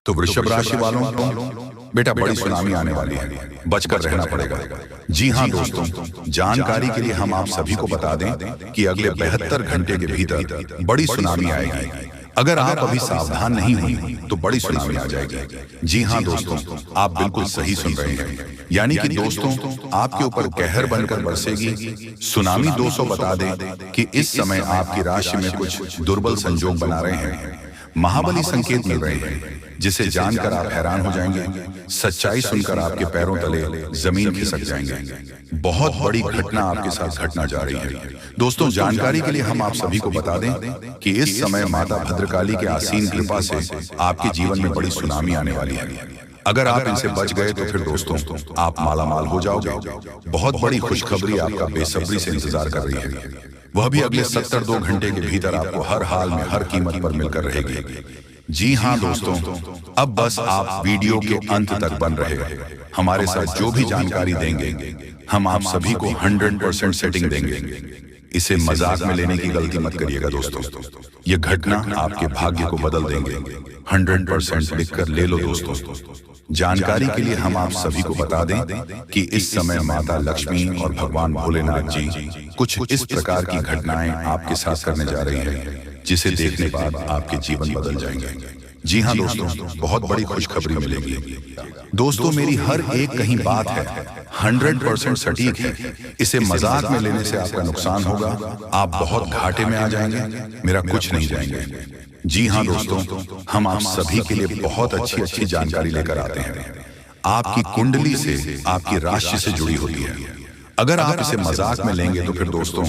तो वृषभ राशि वालों बेटा बड़ी सुनामी आने वाली है, बचकर रहना पड़ेगा। जी हाँ दोस्तों, जानकारी के लिए हम आप सभी को बता दें कि अगले 72 घंटे के भीतर बड़ी सुनामी आएगी। अगर आप अभी सावधान नहीं हुए तो बड़ी सुनामी आ जाएगी। जी हाँ दोस्तों, आप बिल्कुल सही सुन रहे हैं। यानी कि दोस्तों, आपके ऊपर कहर बनकर बरसेगी सुनामी। 200 बता दें कि इस समय आपकी राशि में कुछ दुर्बल संजोग बना रहे हैं। महाबली संकेत मिल रहे हैं जिसे जानकर आप हैरान हो जाएंगे। सच्चाई सुनकर आपके पैरों तले जमीन खिसक जाएंगे। बहुत बड़ी घटना आपके साथ घटना जा रही है। दोस्तों, जानकारी के लिए हम आप सभी को बता दें कि इस समय माता भद्रकाली के आसीन कृपा से आपके जीवन में बड़ी सुनामी आने वाली है। अगर आप इनसे बच गए तो फिर दोस्तों आप मालामाल हो जाओगे। बहुत बड़ी खुशखबरी आपका बेसब्री से इंतजार कर रही है, वह भी अगले 72 घंटे के भीतर आपको हर हाल में हर कीमत पर मिलकर रहेगी। जी हाँ दोस्तों, अब बस आप वीडियो के अंत तक बन रहे। हमारे साथ जो भी जानकारी देंगे हम आप सभी को 100% सेटिंग देंगे। इसे मजाक में लेने की गलती मत करिएगा दोस्तों, ये घटना आपके भाग्य को बदल देंगे। 100% लिखकर ले लो दोस्तों। जानकारी के लिए हम आप सभी को बता दें कि इस समय माता लक्ष्मी और भगवान भोलेनाथ जी कुछ इस प्रकार की घटनाएं आपके साथ करने जा रही हैं जिसे देखने के बाद आपके जीवन बदल जाएंगे। जी हाँ दोस्तों, बहुत बड़ी खुशखबरी मिलेगी। दोस्तों, मेरी हर एक कहीं बात है 100% सटीक है। इसे मजाक में लेने से आपका नुकसान होगा, आप बहुत घाटे में आ जाएंगे, मेरा कुछ नहीं जाएंगे। जी हाँ दोस्तों, हम आप सभी के लिए बहुत अच्छी जानकारी लेकर आते हैं। आपकी कुंडली से आपकी राशि से जुड़ी होती है। अगर आप इसे मजाक में लेंगे तो फिर दोस्तों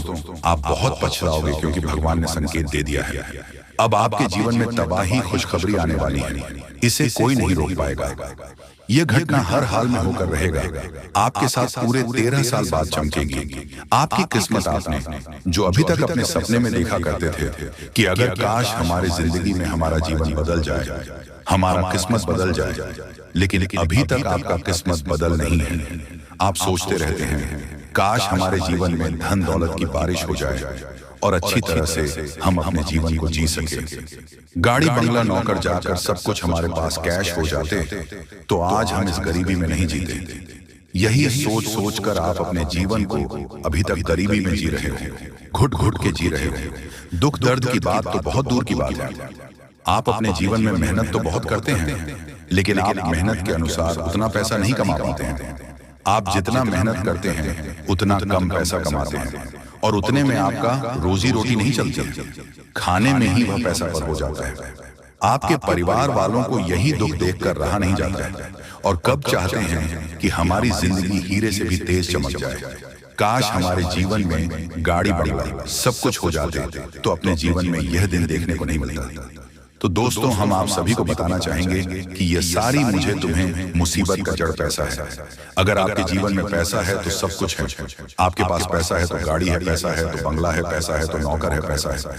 आप बहुत पछताओगे, क्योंकि भगवान ने संकेत दे दिया है। अब आपके जीवन में तबाही खुशखबरी आने वाली है, इसे कोई नहीं रोक पाएगा। यह घटना हर हाल में होकर रहेगा। आपके साथ पूरे 13 साल बाद चमकेगी। आपकी किस्मत आपने जो अभी तक अपने सपने में देखा करते थे कि अगर काश हमारी जिंदगी में हमारा जीवन बदल जाए, हमारा किस्मत बदल जाए, लेकिन अभी तक आपका किस्मत बदल नहीं है। आप सोचते रहते हैं काश हमारे जीवन में धन दौलत की बारिश हो जाए और अच्छी तरह से हम अपने जीवन को जी सके। गाड़ी बंगला नौकर जाकर सब कुछ हमारे पास कैश हो जाते तो आज हम इस गरीबी में नहीं जीते। यही सोच सोच कर आप अपने जीवन को अभी तक गरीबी में जी रहे हो, घुट घुट के जी रहे हो। दुख दर्द की बात तो बहुत दूर की बात है। आप अपने जीवन में मेहनत तो बहुत करते हैं, लेकिन आप मेहनत के अनुसार उतना पैसा नहीं कमा पाते हैं। आप जितना मेहनत करते हैं उतना कम पैसा कमाते हैं और उतने में आपका रोजी रोटी नहीं चलती, खाने में ही वह पैसा पर हो जाता है। आपके परिवार वालों को यही दुख देखकर रहा नहीं जाता है और कब चाहते हैं कि हमारी जिंदगी हीरे से भी तेज चमक जाए। काश हमारे जीवन में गाड़ी बंगला सब कुछ हो जाते तो अपने जीवन में यह दिन देखने को नहीं मिलता। तो दोस्तों, हम आप सभी को बताना चाहेंगे कि यह सारी मुझे तुम्हें मुसीबत का जड़ पैसा है। अगर आपके जीवन में पैसा है तो सब कुछ है। आपके पास पैसा है तो गाड़ी है, पैसा है तो बंगला है, पैसा है तो नौकर है, पैसा है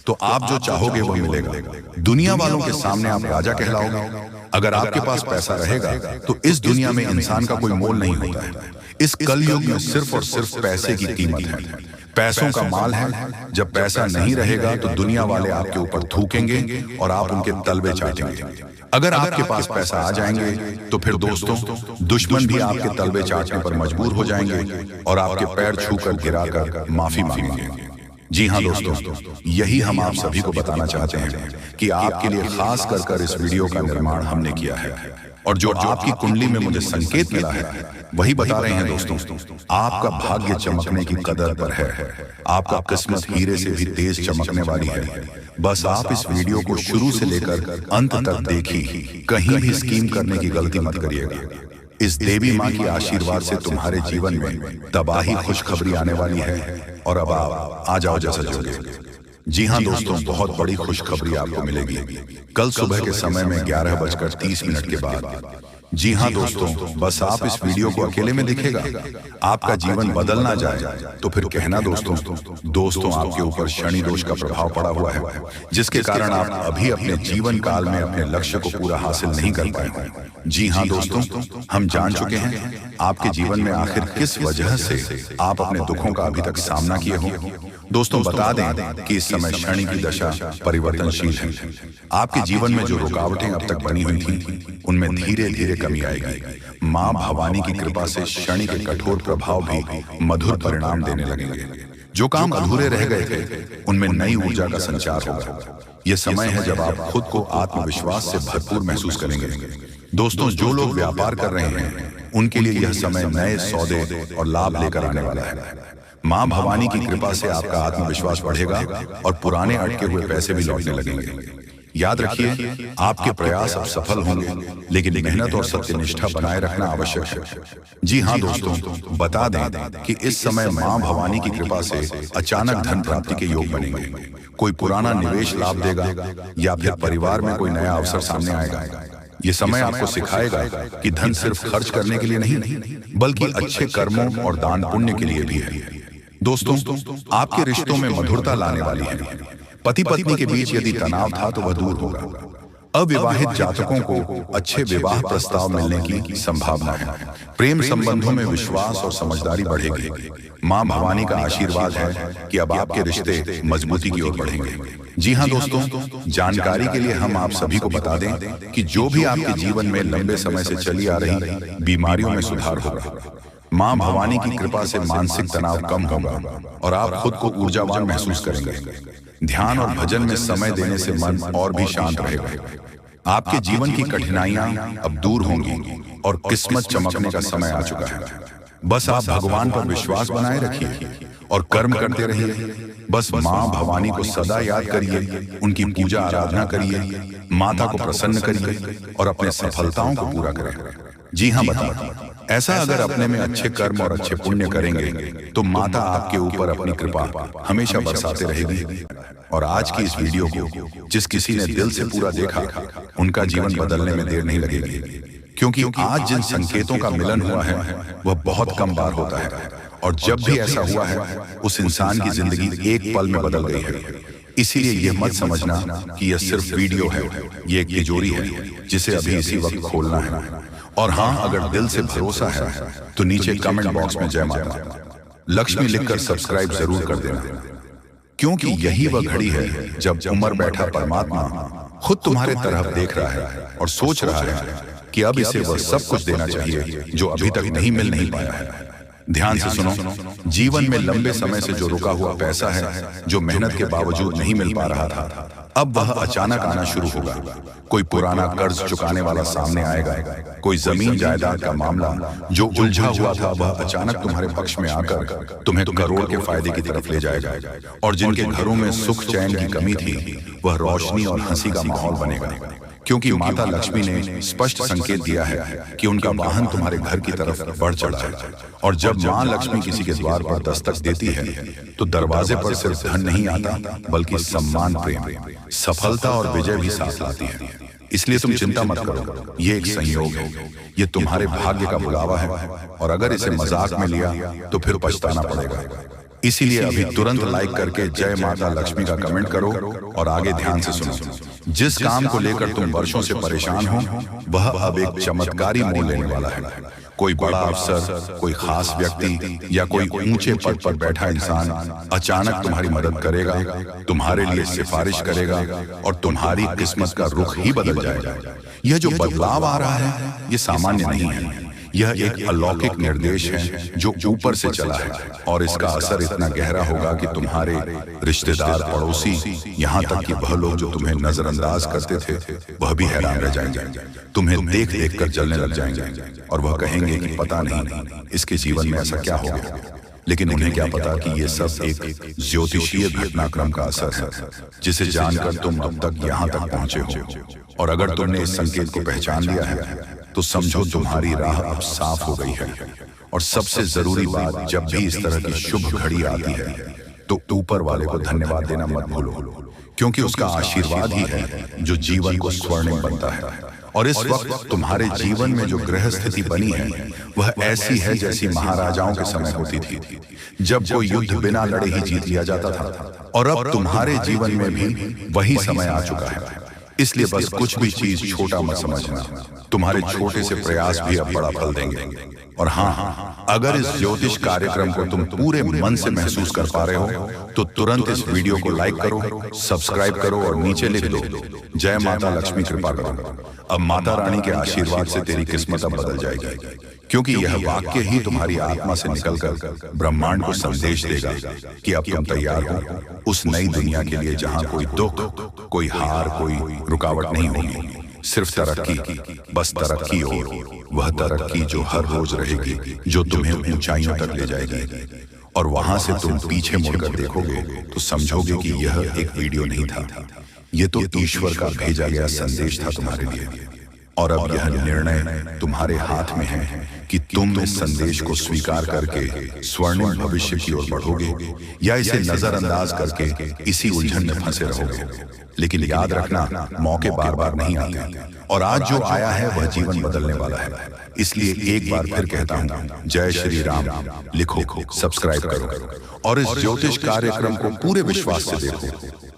तो आप जो चाहोगे वो मिलेगा। दुनिया वालों के सामने आप राजा कहलाओगे। अगर आपके पास पैसा रहेगा तो इस दुनिया में इंसान का कोई मोल नहीं होता है। इस कलयुग में सिर्फ और सिर्फ पैसे की कीमत है। पैसों का माल है। जब पैसा नहीं रहेगा तो दुनिया वाले आपके ऊपर थूकेंगे और आप उनके तलवे चाटेंगे। अगर आपके पास पैसा आ जाएंगे तो फिर दोस्तों दुश्मन भी आपके तलवे चाटने पर मजबूर हो जाएंगे और आपके पैर छूकर गिराकर माफी मांगेंगे। जी हाँ दोस्तों, यही हम आप सभी को बताना चाहते हैं कि आपके लिए खास कर इस वीडियो का निर्माण हमने किया है और जो आपकी कुंडली में मुझे संकेत मिला है वही बता रहे हैं दोस्तों। आपका भाग्य चमकने की कदर पर है। आपका किस्मत हीरे से भी तेज चमकने वाली है। बस आप इस वीडियो को शुरू से लेकर अंत तक देखिए, कहीं भी स्कीम करने की गलती मत करिएगा। इस देवी माँ की आशीर्वाद से तुम्हारे जीवन में तबाही खुशखबरी आने वाली है और अब आप आ जाओ जैसा जोगे। जी हाँ दोस्तों, बहुत बड़ी खुशखबरी आपको मिलेगी कल सुबह के समय में 11:30 के बाद। जी हाँ दोस्तों, बस आप इस वीडियो को अकेले में दिखेगा। आपका जीवन बदल ना जाए तो फिर कहना दोस्तों आपके ऊपर शनि दोष का प्रभाव पड़ा हुआ है, जिसके कारण आप अभी अपने जीवन काल में अपने लक्ष्य को पूरा हासिल नहीं कर पाए। जी हाँ दोस्तों, हम जान चुके हैं आपके जीवन में आखिर किस वजह से आप अपने दुखों का अभी तक सामना किए हो दोस्तों बता दें कि इस समय शनि की दशा परिवर्तनशील है। आपके जीवन में जो रुकावटें अब तक बनी हुई थीं, उनमें धीरे धीरे कमी आएगी। मां भवानी की कृपा से शनि के कठोर प्रभाव भी मधुर परिणाम देने लगेंगे। जो काम अधूरे रह गए थे, उनमें नई ऊर्जा का संचार होगा। यह समय है जब आप खुद को आत्मविश्वास से भरपूर महसूस करेंगे। दोस्तों, जो लोग व्यापार कर रहे हैं, उनके लिए यह समय नए सौदे और लाभ लेकर आने वाला है। मां भवानी की कृपा से आपका आत्मविश्वास बढ़ेगा और पुराने अटके हुए पैसे भी लौटने लगेंगे। याद रखिए, आपके प्रयास अब सफल होंगे, लेकिन मेहनत और सत्यनिष्ठा बनाए रखना आवश्यक है। जी हाँ दोस्तों, बता दें कि इस समय मां भवानी की कृपा से अचानक धन प्राप्ति के योग बनेंगे। कोई पुराना निवेश लाभ देगा या फिर परिवार में कोई नया अवसर सामने आएगा। ये समय आपको सिखाएगा कि धन सिर्फ खर्च करने के लिए नहीं, बल्कि अच्छे कर्मों और दान पुण्य के लिए भी है। दोस्तों, आपके रिश्तों में मधुरता लाने वाली है। पति पत्नी के बीच यदि तनाव था तो वह दूर होगा। अविवाहित जातकों को अच्छे विवाह प्रस्ताव मिलने की संभावना है। प्रेम संबंधों में विश्वास और समझदारी बढ़ेगी। मां भवानी का आशीर्वाद है कि अब आपके रिश्ते मजबूती की ओर बढ़ेंगे। जी हाँ दोस्तों, जानकारी के लिए हम आप सभी को बता दें कि जो भी आपके जीवन में लंबे समय से चली आ रही बीमारियों में सुधार होगा। मां भवानी की कृपा से मानसिक तनाव कम होगा और आप खुद को ऊर्जावान महसूस करेंगे। ध्यान और भजन में समय देने से मन और भी शांत रहेगा। आपके जीवन की कठिनाइयां अब दूर होंगी और किस्मत चमकने का समय आ चुका है। बस आप भगवान पर विश्वास बनाए रखिए और कर्म करते रहिए। बस मां भवानी को सदा याद करिए, उनकी पूजा आराधना करिए, माता को प्रसन्न करिए और अपने सफलताओं को पूरा करें। जी हाँ, बता ऐसा अगर अपने में अच्छे कर्म और अच्छे पुण्य करेंगे तो माता आपके ऊपर अपनी कृपा हमेशा बरसाते रहेगी। और आज की इस वीडियो को जिस किसी ने दिल से पूरा देखा, उनका जीवन बदलने में देर नहीं लगेगी, क्योंकि आज जिन संकेतों का मिलन हुआ है वह बहुत कम बार होता है, और जब भी ऐसा हुआ है उस इंसान की जिंदगी एक पल में बदल गई है। इसीलिए यह मत समझना कि यह सिर्फ वीडियो है, यह एक तिजोरी है जिसे अभी इसी वक्त खोलना है। और हाँ, अगर दिल से भरोसा है तो नीचे कमेंट बॉक्स में जय माता लक्ष्मी लिखकर सब्सक्राइब जरूर कर देना, क्योंकि यही वह घड़ी है जब उमर बैठा परमात्मा खुद तुम्हारे तरफ देख रहा है और सोच रहा है कि अब इसे वह सब कुछ देना चाहिए जो अभी तक नहीं पाया है। ध्यान से सुनो, जीवन में लंबे समय से जो रुका हुआ पैसा है, जो मेहनत के बावजूद नहीं मिल पा रहा था, अब वह अचानक आना शुरू होगा। कोई पुराना कर्ज चुकाने वाला सामने आएगा। कोई जमीन जायदाद का मामला जो उलझा हुआ था वह अचानक तुम्हारे पक्ष में आकर तुम्हें करोड़ के फायदे की तरफ ले जाएगा। और जिनके घरों में सुख चैन की कमी थी, वह रोशनी और हंसी का माहौल बनेगा, क्योंकि माता लक्ष्मी ने स्पष्ट संकेत दिया है कि उनका वाहन तुम्हारे घर की तरफ बढ़ चढ़ा है। और जब मां लक्ष्मी किसी के द्वार पर दस्तक देती है तो दरवाजे पर सिर्फ धन नहीं आता, बल्कि सम्मान, प्रेम, सफलता और विजय भी साथ लाती है। इसलिए तुम चिंता मत करो, ये एक संयोग है, ये तुम्हारे भाग्य का बुलावा है, और अगर इसे मजाक में लिया तो फिर पछताना पड़ेगा। इसीलिए अभी तुरंत लाइक करके जय माता लक्ष्मी का कमेंट करो और आगे ध्यान से सुनो। जिस काम को लेकर तुम वर्षों से परेशान हो, वह अब एक चमत्कारी मोड़ लेने वाला है। कोई बड़ा अफसर, कोई खास व्यक्ति या कोई ऊंचे पद पर बैठा इंसान अचानक तुम्हारी मदद करेगा, तुम्हारे लिए सिफारिश करेगा और तुम्हारी किस्मत का रुख ही बदल जाएगा। यह जो बदलाव आ रहा है, ये सामान्य नहीं है, यह एक अलौकिक निर्देश है जो ऊपर से चला है, और इसका असर इतना गहरा होगा कि तुम्हारे रिश्तेदार, पड़ोसी, यहाँ तक कि वह लोग जो तुम्हें नजरअंदाज करते थे, वह भी हैरान रह जाएंगे। तुम्हें देख देख कर जलने लग जाएंगे और वह कहेंगे कि पता नहीं इसके जीवन में ऐसा क्या हो गया। लेकिन उन्हें क्या पता कि ये सब एक ज्योतिषीय घटनाक्रम का असर है, जिसे जानकर तुम अब तक यहाँ तक पहुंचे हो। और अगर तुमने इस संकेत को पहचान लिया है तो समझो तुम्हारी राह अब साफ हो गई है। और सबसे जरूरी बात, जब भी इस तरह की शुभ घड़ी आती है तो ऊपर वाले को धन्यवाद देना मत भूलो, क्योंकि उसका आशीर्वाद ही है जो जीवन को स्वर्णिम बनता है। और इस वक्त तुम्हारे जीवन में जो ग्रह स्थिति बनी है वह ऐसी है जैसी महाराजाओं के समय होती थी, जब कोई युद्ध बिना लड़े ही जीत लिया जाता था। और अब तुम्हारे जीवन में भी वही समय आ चुका है। इसलिए बस कुछ भी चीज छोटा मत समझना। तुम्हारे छोटे से प्रयास भी अब बड़ा फल देंगे। और हाँ, अगर इस ज्योतिष कार्यक्रम को तुम पूरे मन से महसूस कर पा रहे हो तो तुरंत इस वीडियो को लाइक करो, सब्सक्राइब करो और नीचे लिख दो, जय माता लक्ष्मी कृपा करो। अब माता रानी के आशीर्वाद से तेरी किस्मत अब बदल जाएगी, क्योंकि यह वाक्य ही तुम्हारी आत्मा से निकलकर ब्रह्मांड को संदेश देगा कि अब तुम तैयार हो उस नई दुनिया के लिए जहां कोई दुख, कोई हार, कोई रुकावट नहीं होगी, सिर्फ तरक्की, बस तरक्की हो। वह तरक्की जो हर रोज रहेगी, जो तुम्हें ऊंचाइयों तक ले जाएगी। और वहां से तुम पीछे मुड़कर देखोगे तो समझोगे कि यह एक वीडियो नहीं था, यह तो ईश्वर का भेजा गया संदेश था तुम्हारे लिए। और अब यह निर्णय तुम्हारे हाथ में है कि तुम इस संदेश को स्वीकार करके स्वर्णिम भविष्य की ओर बढ़ोगे या इसे नजरअंदाज करके इसी उलझन में फंसे रहोगे। लेकिन याद रखना, मौके बार बार नहीं आते, और आज जो आया है वह जीवन बदलने वाला है। इसलिए एक बार फिर कहता हूँ, जय श्री राम लिखो, सब्सक्राइब करो और इस ज्योतिष कार्यक्रम को पूरे विश्वास से देखो,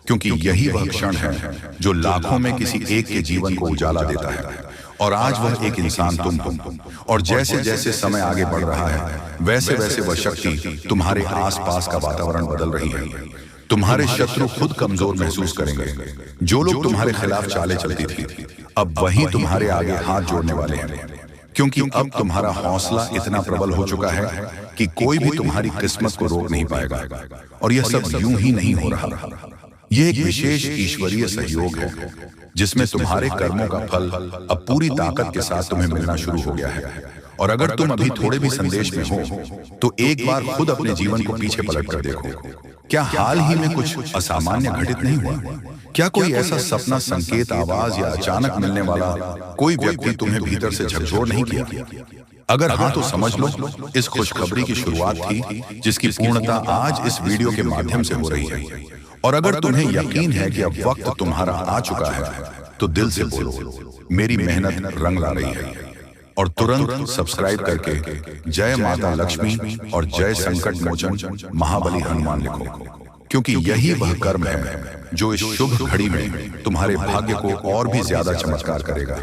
क्योंकि यही वह क्षण है जो लाखों में किसी एक के जीवन को उजाला देता है। और आज वह एक इंसान तुम हो, और जैसे जैसे समय आगे बढ़ रहा है वैसे वैसे वह शक्ति तुम्हारे आसपास का वातावरण बदल रही है। तुम्हारे शत्रु खुद कमजोर महसूस करेंगे। जो लोग तुम्हारे खिलाफ चाले चलती थी अब वही तुम्हारे आगे हाथ जोड़ने वाले हैं, क्योंकि अब तुम्हारा हौसला इतना प्रबल हो चुका है कि कोई भी तुम्हारी किस्मत को रोक नहीं पाएगा। और यह सब यूं ही नहीं हो रहा, यह एक विशेष ईश्वरीय सहयोग है जिसमें तुम्हारे कर्मों का फल अब पूरी ताकत के साथ तुम्हें मिलना शुरू हो गया है। और अगर तुम अभी थोड़े भी संदेश में हो तो एक बार खुद अपने जीवन को पीछे पलट कर देखो। क्या हाल ही में कुछ असामान्य घटित नहीं हुआ? क्या कोई ऐसा सपना, संकेत, आवाज या अचानक मिलने वाला कोई व्यक्ति तुम्हें भीतर से झकझोर नहीं किया? अगर हाँ तो समझ लो, इस खुशखबरी की शुरुआत थी जिसकी पूर्णता आज इस वीडियो के माध्यम से हो रही है। और अगर तुम्हें यकीन है कि अब वक्त तुम्हारा आ चुका है तो दिल से बोलो, मेरी मेहनत रंग ला रही है। और तुरंत सब्सक्राइब करके जय माता लक्ष्मी और जय संकट मोचन महाबली हनुमान लिखो, क्योंकि यही वह कर्म है जो इस शुभ घड़ी में तुम्हारे भाग्य को और भी ज्यादा चमत्कार करेगा।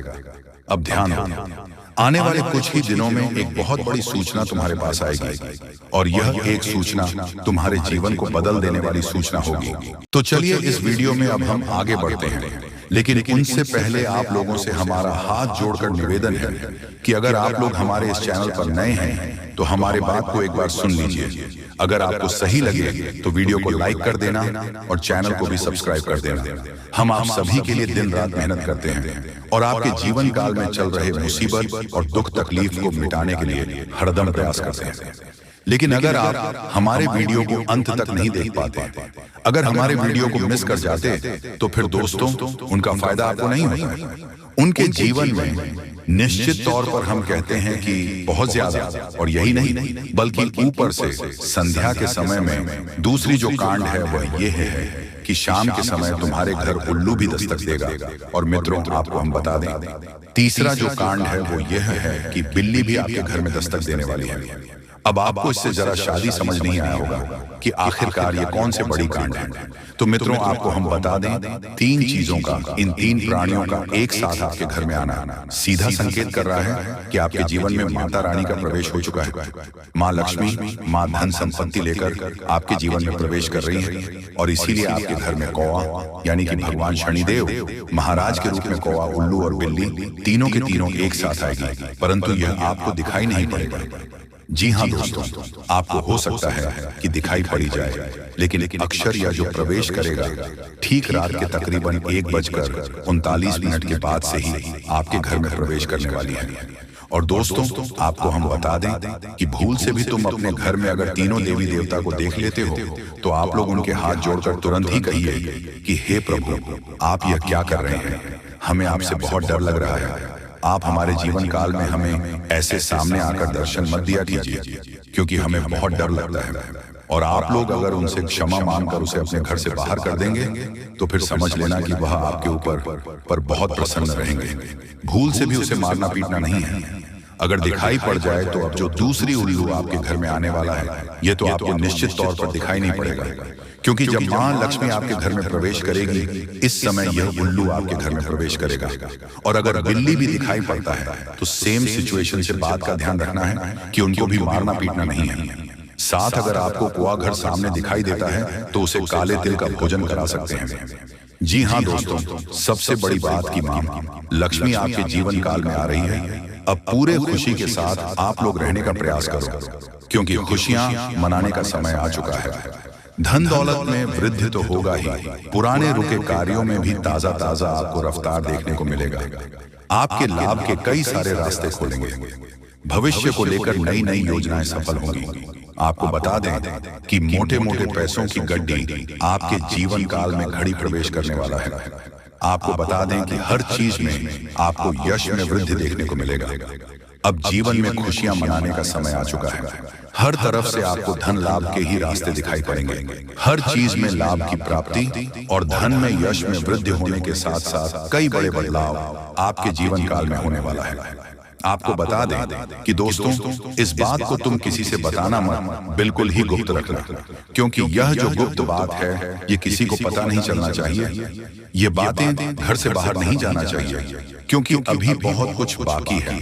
अब ध्यान हो, आने वाले कुछ ही दिनों में एक बहुत बड़ी सूचना तुम्हारे पास आएगी, और यह एक सूचना तुम्हारे जीवन को बदल देने वाली सूचना होगी। तो चलिए इस वीडियो में अब हम आगे बढ़ते हैं, लेकिन उनसे पहले आप लोगों से हमारा हाथ जोड़कर निवेदन है कि अगर आप लोग हमारे इस चैनल पर नए हैं तो हमारे बात को एक बार सुन लीजिए। अगर आपको सही लगे तो वीडियो को लाइक कर देना और चैनल को भी सब्सक्राइब कर देना। हम आप सभी के लिए दिन रात मेहनत करते हैं और आपके जीवन काल में चल रहे मुसीबत और दुख तकलीफ को मिटाने के लिए हरदम प्रयास करते हैं। लेकिन अगर आप हमारे वीडियो को अंत तक नहीं देख पाते, अगर हमारे वीडियो को मिस कर जाते तो फिर दोस्तों उनका फायदा आपको नहीं होता। उनके जीवन में निश्चित तौर पर हम कहते हैं कि बहुत ज्यादा, और यही नहीं बल्कि ऊपर से संध्या के समय में दूसरी जो कांड है वह ये है कि शाम के समय तुम्हारे घर उल्लू भी दस्तक देगा। और मित्रों आपको हम बता दें, तीसरा जो कांड है वो यह है कि बिल्ली भी आपके घर में दस्तक देने वाली है। अब आपको इससे जरा शादी समझ नहीं आया होगा कि आखिरकार ये कौन से बड़ी कांड है। तो मित्रों आपको हम बता दें, तीन चीजों का, इन तीन प्राणियों का एक साथ आपके घर में आना सीधा संकेत कर रहा है कि आपके जीवन में माता रानी का प्रवेश हो चुका है। माँ लक्ष्मी, माँ धन संपत्ति लेकर आपके जीवन में प्रवेश कर रही है। और इसीलिए आपके घर में कौवा यानी कि भगवान शनिदेव महाराज के रूप में कौवा, उल्लू और बिल्ली तीनों के तीनों एक साथ आएगी, परंतु यह आपको दिखाई नहीं पड़ेगा। जी हाँ दोस्तों, आपको हो सकता है कि दिखाई पड़ी जाए, लेकिन अक्षर या जो प्रवेश करेगा ठीक रात के तकरीबन 1:39 के बाद से ही आपके घर में प्रवेश करने वाली है। और दोस्तों आपको हम बता दें कि भूल से भी तुम अपने घर में अगर तीनों देवी देवता को देख लेते हो तो आप लोग उनके हाथ जोड़कर तुरंत ही कहिए कि हे प्रभु, आप यह क्या कर रहे हैं? हमें आपसे बहुत डर लग रहा है। आप हमारे जीवन काल में हमें ऐसे सामने आकर दर्शन मत दिया कीजिए, क्योंकि हमें बहुत डर लगता है। और आप लोग अगर उनसे क्षमा मांगकर उसे अपने घर से बाहर कर देंगे तो फिर समझ लेना कि वह आपके ऊपर बहुत प्रसन्न रहेंगे। भूल से भी उसे मारना पीटना नहीं है। अगर दिखाई पड़ जाए तो अब जो दूसरी उल्लू आपके घर में आने वाला है, ये तो आपको निश्चित तौर पर दिखाई नहीं पड़ेगा, क्योंकि जब मां लक्ष्मी आपके घर में प्रवेश करेगी, इस समय यह उल्लू आपके घर में प्रवेश करेगा। और अगर बिल्ली भी दिखाई पड़ता है तो सेम सिचुएशन से बात का ध्यान रखना है कि उनको भी मारना पीटना नहीं है। साथ अगर आपको कुआ घर सामने दिखाई देता है तो उसे काले तिल का भोजन करा सकते हैं। जी हाँ दोस्तों, सबसे बड़ी बात की मां लक्ष्मी आपके जीवन काल में आ रही है। अब पूरे खुशी के साथ आप लोग रहने का प्रयास करो, क्योंकि खुशियां मनाने का समय आ चुका है। धन दौलत में वृद्धि तो होगा ही, पुराने रुके कार्यों में भी ताजा ताजा आपको रफ्तार देखने को मिलेगा। आपके लाभ के कई सारे रास्ते खोलेंगे। भविष्य को लेकर नई नई योजनाएं सफल होंगी। आपको बता दें कि मोटे मोटे पैसों की गड्डी आपके जीवन काल में घड़ी प्रवेश करने वाला है। आपको बता दें कि हर चीज में आपको यश में वृद्धि देखने को मिलेगा। अब जीवन में खुशियां मनाने का समय आ चुका है। हर तरफ से आपको धन लाभ के ही रास्ते दिखाई पड़ेंगे। हर चीज में लाभ की प्राप्ति और धन में यश में वृद्धि होने के साथ साथ कई बड़े बदलाव आपके जीवन काल में होने वाला है। आपको बता दें कि दोस्तों, इस बात को तुम किसी से बताना मत, बिल्कुल ही गुप्त रखना, क्योंकि यह जो गुप्त बात है ये किसी को पता नहीं चलना चाहिए। ये बातें घर से बाहर नहीं जाना चाहिए, क्योंकि अभी बहुत कुछ बाकी है।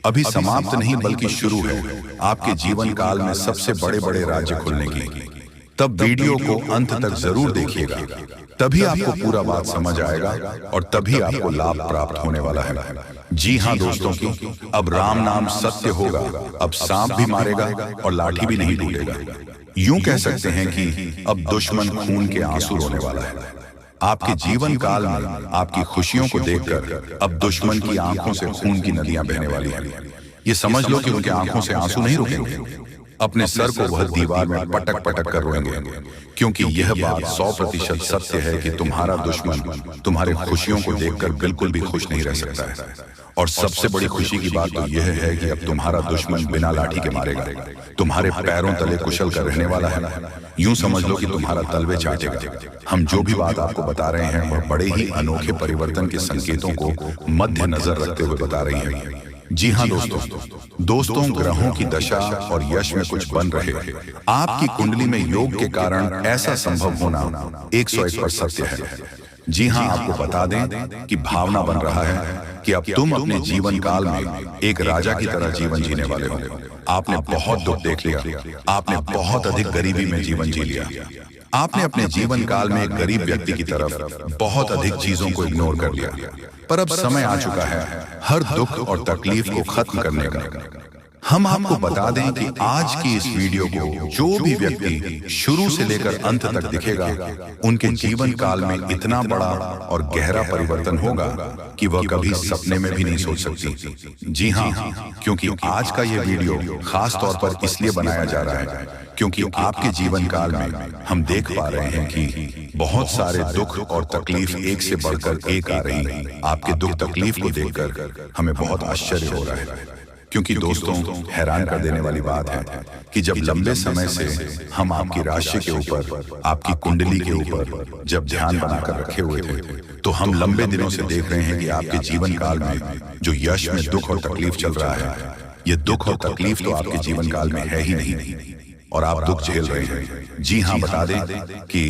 अभी समाप्त नहीं बल्कि शुरू है आपके जीवन काल में सबसे बड़े बड़े राज्य खुलने की। तब वीडियो को अंत तक जरूर देखिएगा, तभी आपको पूरा बात समझ आएगा और तभी आपको लाभ प्राप्त होने वाला है। जी हाँ दोस्तों की अब राम नाम सत्य होगा। अब सांप भी मारेगा और लाठी भी नहीं टूटेगा। यूं कह सकते हैं कि अब दुश्मन खून के आंसू रोने वाला है। आपके जीवन काल में आपकी खुशियों को देखकर अब दुश्मन की आंखों से खून की नदियां बहने वाली हैं। ये समझ लो कि उनके आंखों से आंसू नहीं रुकेंगे। अपने सर को वह दीवार में पटक पटक कर रोएंगे, क्योंकि यह बात 100% सत्य है कि तुम्हारा दुश्मन तुम्हारे खुशियों को देखकर बिल्कुल भी खुश नहीं रह सकता है। और सबसे बड़ी खुशी की बात तो यह है कि अब तुम्हारा दुश्मन बिना लाठी के मारेगा, तुम्हारे पैरों तले कुशल कर रहने वाला है। यूं समझ लो कि तुम्हारा तलवे चाटेगा। हम जो भी बात आपको बता रहे हैं वह बड़े ही अनोखे परिवर्तन के संकेतों को मद्देनजर रखते हुए बता रही है। जी हाँ दोस्तों, ग्रहों की दशा और यश में कुछ बन रहे हैं। आपकी कुंडली में योग के कारण ऐसा संभव होना 101% सत्य है। जी हाँ, आपको बता दें कि भावना बन रहा है कि अब तुम अपने जीवन काल में एक राजा की तरह जीवन जीने वाले हो। आपने बहुत दुख देख लिया, आपने बहुत अधिक गरीबी में जीवन जी लिया, आपने अपने जीवन काल में एक गरीब व्यक्ति की तरफ बहुत अधिक चीजों को इग्नोर कर लिया। पर अब समय आ चुका है हर दुख और तकलीफ को खत्म करने का। हम आपको बता दें कि आज की इस वीडियो को जो भी व्यक्ति शुरू से लेकर अंत तक दिखेगा, उनके जीवन काल में इतना बड़ा और गहरा परिवर्तन होगा कि वह कभी सपने में भी नहीं सोच सकती। जी हाँ, क्योंकि आज का यह वीडियो खास तौर पर इसलिए बनाया जा रहा है क्योंकि आपके जीवन काल में हम देख पा रहे हैं कि बहुत सारे दुख और तकलीफ एक से बढ़कर एक आ रही है। आपके दुख तकलीफ को देखकर हमें बहुत आश्चर्य हो रहा है, क्योंकि दोस्तों, हैरान कर देने वाली बात है कि जब लंबे समय से हम आपकी राशि के ऊपर, आपकी कुंडली के ऊपर जब ध्यान बनाकर रखे हुए थे, तो हम लंबे दिनों से देख रहे हैं कि आपके जीवन काल में जो यश में दुख और तकलीफ चल रहा है, ये दुख और तकलीफ तो आपके जीवन काल में है ही नहीं और आप दुख झेल रहे हैं। जी हाँ, बता दें कि